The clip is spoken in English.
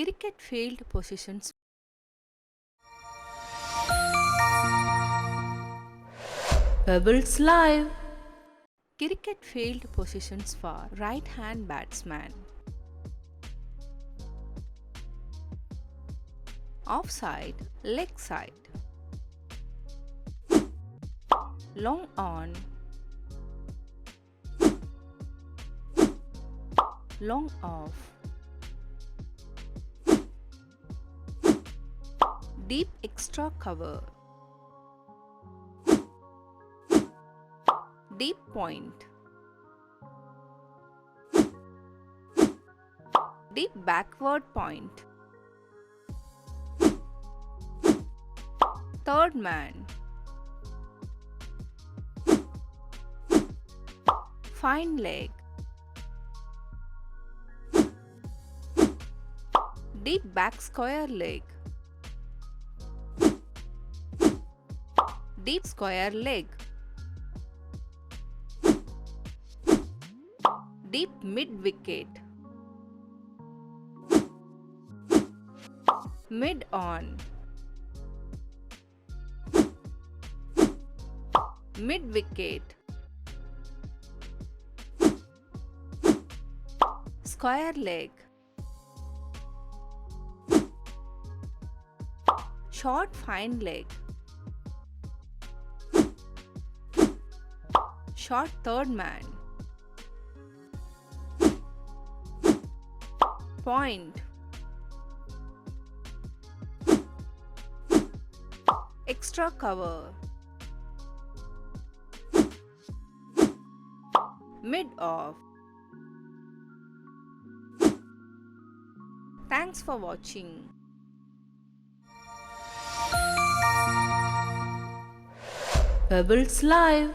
Cricket field positions. Pebbles live. Cricket field positions for right hand batsman. Offside, leg side. Long on. Long off. Deep extra cover. Deep point. Deep backward point. Third man. Fine leg. Deep back square leg. Deep square leg. Deep mid wicket. Mid on. Mid wicket. Square leg. Short fine leg. Short third man. Point. Extra cover. Mid off. Thanks for watching. Pebbles live.